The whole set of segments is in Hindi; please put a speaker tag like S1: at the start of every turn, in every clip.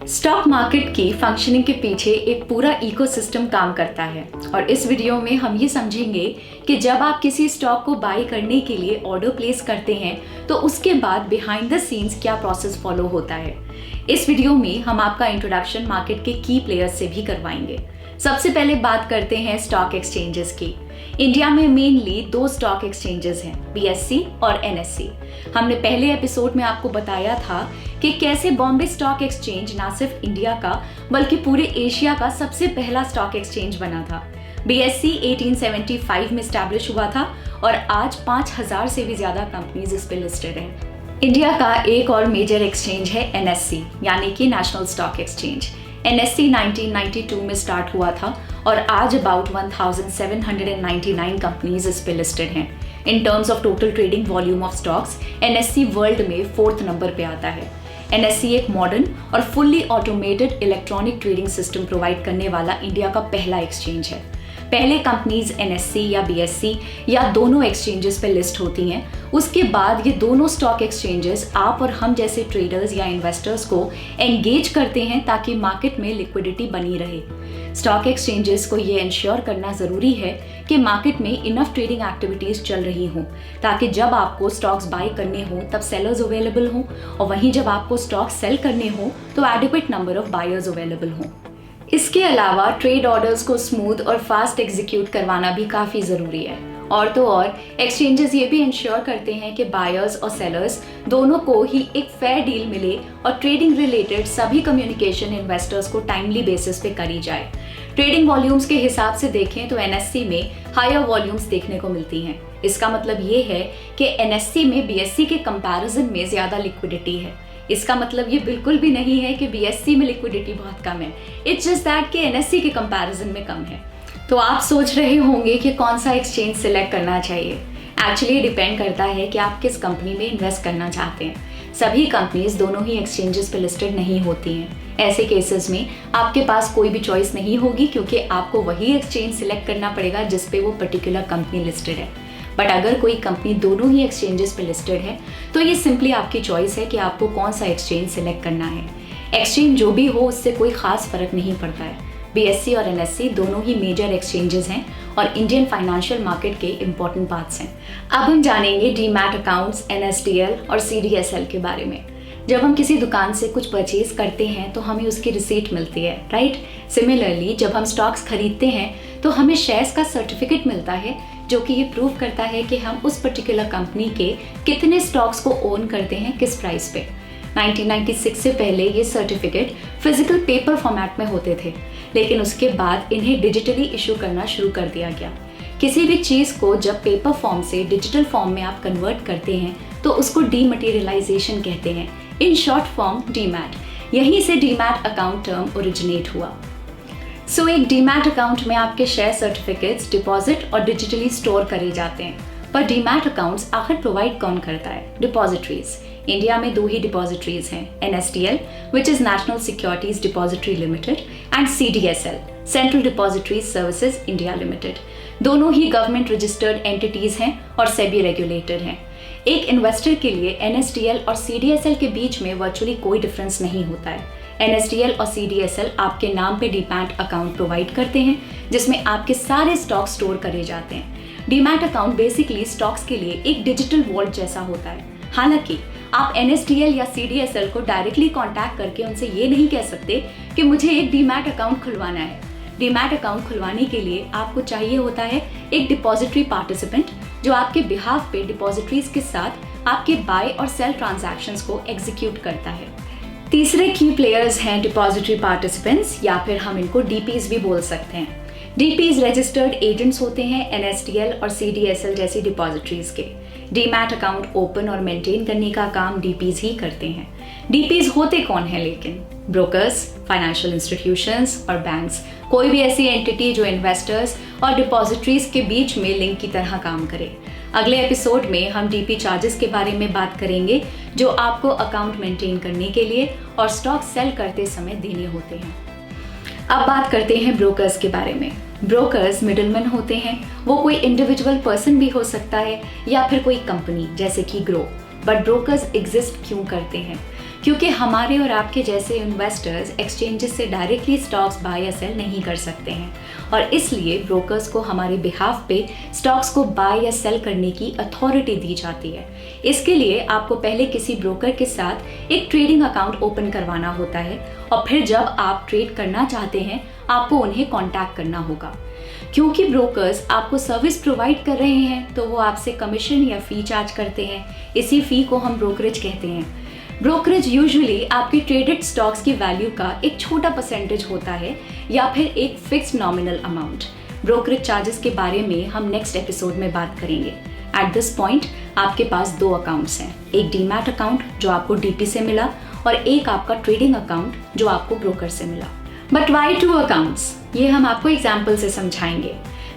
S1: स्टॉक मार्केट की फंक्शनिंग के पीछे एक पूरा इकोसिस्टम काम करता है और इस वीडियो में हम ये समझेंगे कि जब आप किसी स्टॉक को बाय करने के लिए ऑर्डर प्लेस करते हैं तो उसके बाद बिहाइंड द सीन्स क्या प्रोसेस फॉलो होता है। इस वीडियो में हम आपका इंट्रोडक्शन मार्केट के की प्लेयर्स से भी करवाएंगे। सबसे पहले बात करते हैं स्टॉक एक्सचेंजेस की। इंडिया में मेनली दो स्टॉक एक्सचेंजेस हैं, बीएससी और एनएससी। हमने पहले एपिसोड में आपको बताया था कि कैसे बॉम्बे स्टॉक एक्सचेंज ना सिर्फ इंडिया का बल्कि पूरे एशिया का सबसे पहला स्टॉक एक्सचेंज बना था। बीएससी 1875 में स्टैब्लिश हुआ था और आज 5000 से भी ज्यादा कंपनीज इस पे लिस्टेड हैं। इंडिया का एक और मेजर एक्सचेंज है एनएससी यानी कि नेशनल स्टॉक एक्सचेंज। एनएससी 1992 में स्टार्ट हुआ था और आज अबाउट 1799 कंपनीज इस पे लिस्टेड हैं। In terms of total trading volume of stocks NSC world में 4th नंबर पे आता है। एनएससी एक मॉडर्न और fully automated electronic trading system provide करने वाला इंडिया का पहला एक्सचेंज है। पहले कंपनीज एनएससी या बीएससी या दोनों एक्सचेंजेस पे लिस्ट होती हैं। उसके बाद ये दोनों स्टॉक एक्सचेंजेस आप और हम जैसे ट्रेडर्स या इन्वेस्टर्स को एंगेज करते हैं ताकि मार्केट में लिक्विडिटी बनी रहे। स्टॉक एक्सचेंजेस को ये इंश्योर करना जरूरी है कि मार्केट में इनफ ट्रेडिंग एक्टिविटीज चल रही हों ताकि जब आपको स्टॉक्स बाय करने हो तब सेलर्स अवेलेबल हों और वहीं जब आपको स्टॉक सेल करने हो तो adequate number of buyers available हों। इसके अलावा ट्रेड ऑर्डर्स को स्मूथ और फास्ट एग्जीक्यूट करवाना भी काफ़ी ज़रूरी है। और तो और एक्सचेंजेस ये भी इंश्योर करते हैं कि बायर्स और सेलर्स दोनों को ही एक फेयर डील मिले और ट्रेडिंग रिलेटेड सभी कम्युनिकेशन इन्वेस्टर्स को टाइमली बेसिस पे करी जाए। ट्रेडिंग वॉल्यूम्स के हिसाब से देखें तो एनएससी में हायर वॉल्यूम्स देखने को मिलती हैं। इसका मतलब ये है कि एनएससी में बीएससी के कंपैरिजन में ज़्यादा लिक्विडिटी है। इसका मतलब ये बिल्कुल भी नहीं है कि बीएससी में लिक्विडिटी बहुत कम है। इट्स जस्ट दैट कि एनएससी के कंपैरिजन में कम है। तो आप सोच रहे होंगे कि कौन सा एक्सचेंज सिलेक्ट करना चाहिए। एक्चुअली डिपेंड करता है कि आप किस कंपनी में इन्वेस्ट करना चाहते हैं। सभी कंपनीज दोनों ही एक्सचेंजेस पे लिस्टेड नहीं होती हैं। ऐसे केसेस में आपके पास कोई भी चॉइस नहीं होगी क्योंकि आपको वही एक्सचेंज सिलेक्ट करना पड़ेगा जिस पे वो पर्टिकुलर कंपनी लिस्टेड है। बट अगर कोई कंपनी दोनों ही एक्सचेंजेस पे लिस्टेड है तो ये सिंपली आपकी चॉइस है कि आपको कौन सा एक्सचेंज सिलेक्ट करना है। एक्सचेंज जो भी हो उससे कोई खास फर्क नहीं पड़ता है। बीएससी और एनएससी दोनों ही मेजर एक्सचेंजेस हैं और इंडियन फाइनेंशियल मार्केट के इंपॉर्टेंट पार्ट्स हैं। अब हम जानेंगे डीमैट अकाउंट्स, एनएसडीएल और सीडीएसएल के बारे में। जब हम किसी दुकान से कुछ परचेज करते हैं तो हमें उसकी रिसीट मिलती है, राइट? सिमिलरली जब हम स्टॉक्स खरीदते हैं तो हमें शेयर्स का सर्टिफिकेट मिलता है जो कि ये प्रूव करता है कि हम उस पर्टिकुलर कंपनी के कितने स्टॉक्स को ओन करते हैं, किस प्राइस पे। 1996 से पहले ये सर्टिफिकेट फिजिकल पेपर फॉर्मेट में होते थे, लेकिन उसके बाद इन्हें डिजिटली इशू करना शुरू कर दिया गया। किसी भी चीज़ को जब पेपर फॉर्म से डिजिटल फॉर्म में आप कन्वर्ट करते हैं तो उसको डीमटेरियलाइजेशन कहते हैं, इन शॉर्ट फॉर्म डीमैट। यहीं से डीमैट अकाउंट टर्म ओरिजिनेट हुआ। सो एक डीमैट अकाउंट में आपके शेयर सर्टिफिकेट्स डिपॉजिट और डिजिटली स्टोर करे जाते हैं। पर डीमैट अकाउंट्स आखिर प्रोवाइड कौन करता है? डिपॉजिटरीज। इंडिया में दो ही डिपॉजिटरीज हैं, NSDL which is national securities depository limited and CDSL central depository services India limited. दोनों ही गवर्नमेंट रजिस्टर्ड एंटिटीज हैं और सेबी रेगुलेटेड हैं। एक इन्वेस्टर के लिए एनएसडीएल और सीडीएसएल के बीच में वर्चुअली कोई डिफरेंस नहीं होता है। एनएसडीएल और सीडीएसएल आपके नाम पे डीमैट अकाउंट प्रोवाइड करते हैं जिसमें आपके सारे स्टॉक स्टोर करे जाते हैं। डीमैट अकाउंट बेसिकली स्टॉक्स के लिए एक डिजिटल वॉल्ट जैसा होता है। हालांकि आप एनएसडीएल या सीडीएसएल को डायरेक्टली कांटेक्ट करके उनसे ये नहीं कह सकते कि मुझे एक डीमैट अकाउंट खुलवाना है। डीमैट अकाउंट खुलवाने के लिए आपको चाहिए होता है एक डिपॉजिटरी पार्टिसिपेंट जो आपके बिहाफ पे डिपॉजिटरीज के साथ आपके बाय और सेल ट्रांजैक्शंस को एग्जीक्यूट करता है। तीसरे की प्लेयर्स हैं डिपॉजिटरी पार्टिसिपेंट्स या फिर हम इनको डीपीज भी बोल सकते हैं। डीपीज रजिस्टर्ड एजेंट्स होते हैं एनएसडीएल और सीडीएसएल जैसी डिपॉजिटरीज के। डीमैट अकाउंट ओपन और मेंटेन करने का काम डीपीज ही करते हैं। डीपीज होते कौन है लेकिन? ब्रोकर्स, फाइनेंशियल इंस्टीट्यूशंस और बैंक्स, कोई भी ऐसी एंटिटी जो इन्वेस्टर्स और डिपॉजिटरीज के बीच में लिंक की तरह काम करे। अगले एपिसोड में हम डीपी चार्जेस के बारे में बात करेंगे जो आपको अकाउंट मेंटेन करने के लिए और स्टॉक सेल करते समय देने होते हैं। अब बात करते हैं ब्रोकर्स के बारे में। ब्रोकर्स मिडलमैन होते हैं। वो कोई इंडिविजुअल पर्सन भी हो सकता है या फिर कोई कंपनी जैसे कि ग्रो। बट ब्रोकर्स एग्जिस्ट क्यों करते हैं? क्योंकि हमारे और आपके जैसे इन्वेस्टर्स एक्सचेंजेस से डायरेक्टली स्टॉक्स बाय या सेल नहीं कर सकते हैं और इसलिए ब्रोकर्स को हमारे बिहाफ पे स्टॉक्स को बाय या सेल करने की अथॉरिटी दी जाती है। इसके लिए आपको पहले किसी ब्रोकर के साथ एक ट्रेडिंग अकाउंट ओपन करवाना होता है और फिर जब आप ट्रेड करना चाहते हैं आपको उन्हें कॉन्टैक्ट करना होगा। क्योंकि ब्रोकर्स आपको सर्विस प्रोवाइड कर रहे हैं तो वो आपसे कमीशन या फी चार्ज करते हैं। इसी फी को हम ब्रोकरेज कहते हैं। ब्रोकरेज यूजुअली आपके ट्रेडेड स्टॉक्स की वैल्यू का एक छोटा परसेंटेज होता है या फिर एक fixed nominal amount. Brokerage charges के बारे में हम नेक्स्ट एपिसोड में बात करेंगे। एट दिस पॉइंट आपके पास 2 अकाउंट्स हैं, एक डीमैट अकाउंट जो आपको डीपी से मिला और एक आपका ट्रेडिंग अकाउंट जो आपको ब्रोकर से मिला। But why 2 accounts? ये हम आपको एग्जाम्पल से समझाएंगे।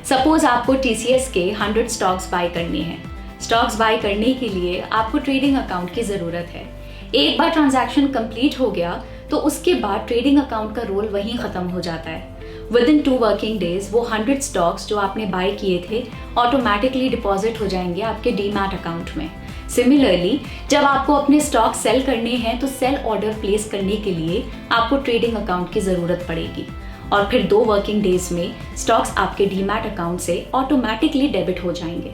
S1: सपोज आपको TCS के 100 स्टॉक्स बाय करने हैं। स्टॉक्स बाय करने के लिए आपको ट्रेडिंग अकाउंट की ज़रूरत है। एक बार ट्रांजैक्शन कंप्लीट हो गया तो उसके बाद ट्रेडिंग अकाउंट का रोल वहीं ख़त्म हो जाता है। विद इन 2 वर्किंग डेज वो 100 स्टॉक्स जो आपने बाय किए थे ऑटोमेटिकली डिपॉजिट हो जाएंगे आपके डीमैट अकाउंट में। सिमिलरली जब आपको अपने स्टॉक सेल करने हैं तो सेल ऑर्डर प्लेस करने के लिए आपको ट्रेडिंग अकाउंट की ज़रूरत पड़ेगी और फिर 2 वर्किंग डेज में स्टॉक्स आपके डीमैट अकाउंट से ऑटोमेटिकली डेबिट हो जाएंगे।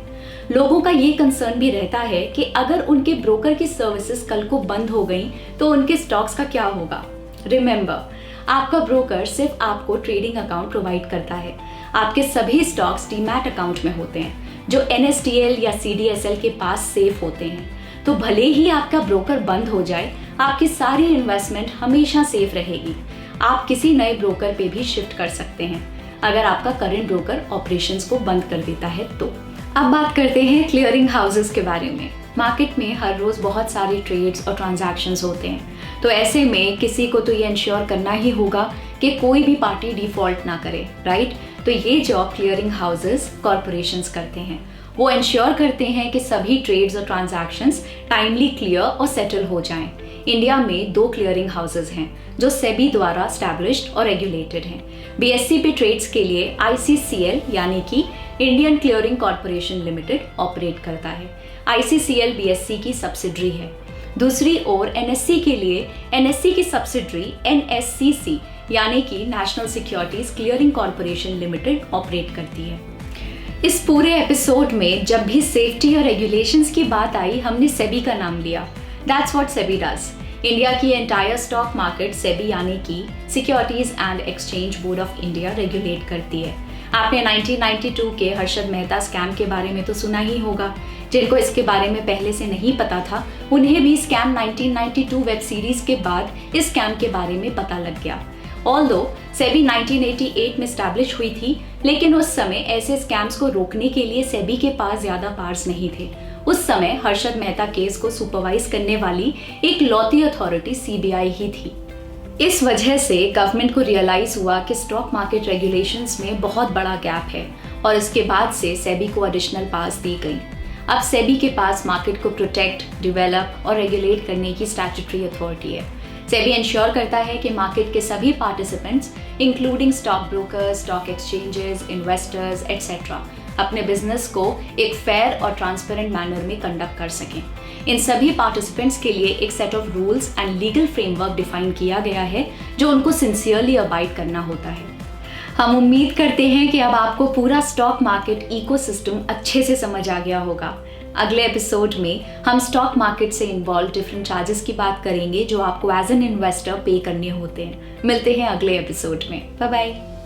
S1: लोगों का ये कंसर्न भी रहता है कि अगर उनके ब्रोकर की सर्विसेज कल को बंद हो गई तो उनके स्टॉक्स का क्या होगा। रिमेंबर, आपका ब्रोकर सिर्फ आपको ट्रेडिंग अकाउंट प्रोवाइड करता है। आपके सभी स्टॉक्स डीमैट अकाउंट में होते हैं जो NSDL या CDSL के पास सेफ होते हैं। तो भले ही आपका ब्रोकर बंद हो जाए, आपकी सारी इन्वेस्टमेंट हमेशा सेफ रहेगी। आप किसी नए ब्रोकर पे भी शिफ्ट कर सकते हैं अगर आपका करंट ब्रोकर ऑपरेशंस को बंद कर देता है तो। अब बात करते हैं क्लियरिंग हाउसेस के बारे में। मार्केट में हर रोज बहुत सारे ट्रेड्स और ट्रांजैक्शंस होते हैं, तो ऐसे में किसी को तो ये इंश्योर करना ही होगा कि कोई भी पार्टी डिफॉल्ट ना करे, राइट? तो ये जॉब क्लियरिंग हाउसेस कॉरपोरेशंस करते हैं। वो इंश्योर करते हैं कि सभी ट्रेड्स और ट्रांजैक्शंस टाइमली क्लियर और सेटल हो जाएं। इंडिया में 2 क्लियरिंग हाउसेस हैं जो सेबी द्वारा एस्टैब्लिश्ड और रेगुलेटेड हैं। BSE पे ट्रेड्स के लिए ICCL यानी कि Indian clearing corporation limited operate करता है। ICCL BSE की सब्सिडरी है। दूसरी ओर NSE के लिए NSE की सब्सिडरी NSCC यानी कि national securities clearing corporation limited operate करती है। इस पूरे एपिसोड में जब भी सेफ्टी और रेगुलेशंस की बात आई हमने सेबी का नाम लिया। That's what SEBI does. India की एंटायर स्टॉक मार्केट सेबी यानी कि securities and exchange board of India regulate करती है। आपने 1992 के हर्षद मेहता स्कैम के बारे में तो सुना ही होगा। जिनको इसके बारे में पहले से नहीं पता था उन्हें भी स्कैम 1992 वेब सीरीज के बाद इस स्कैम के बारे में पता लग गया। ऑल्दो सेबी 1988 में स्टैब्लिश हुई थी, लेकिन उस समय ऐसे स्कैम्स को रोकने के लिए सेबी के पास ज्यादा पावर्स नहीं थे। उस समय हर्षद मेहता केस को सुपरवाइज करने वाली एक लौती अथॉरिटी CBI ही थी। इस वजह से गवर्नमेंट को रियलाइज हुआ कि स्टॉक मार्केट रेगुलेशंस में बहुत बड़ा गैप है और इसके बाद से सेबी को एडिशनल पावर्स दी गई। अब सेबी के पास मार्केट को प्रोटेक्ट, डेवलप और रेगुलेट करने की स्टैट्यूटरी अथॉरिटी है। सेबी इंश्योर करता है कि मार्केट के सभी participants including stock brokers, stock exchanges, investors etcetera अपने बिजनेस को एक फेयर और ट्रांसपेरेंट मैनर में कंडक्ट कर सकें। इन सभी पार्टिसिपेंट्स के लिए एक set of rules and legal framework define किया गया है जो उनको सिंसियरली अबाइड करना होता है। हम उम्मीद करते हैं कि अब आपको पूरा स्टॉक मार्केट इकोसिस्टम अच्छे से समझ आ गया होगा। अगले एपिसोड में हम स्टॉक मार्केट से इन्वॉल्व डिफरेंट चार्जेस की बात करेंगे जो आपको एज एन इन्वेस्टर पे करने होते हैं। मिलते हैं अगले एपिसोड में। Bye bye.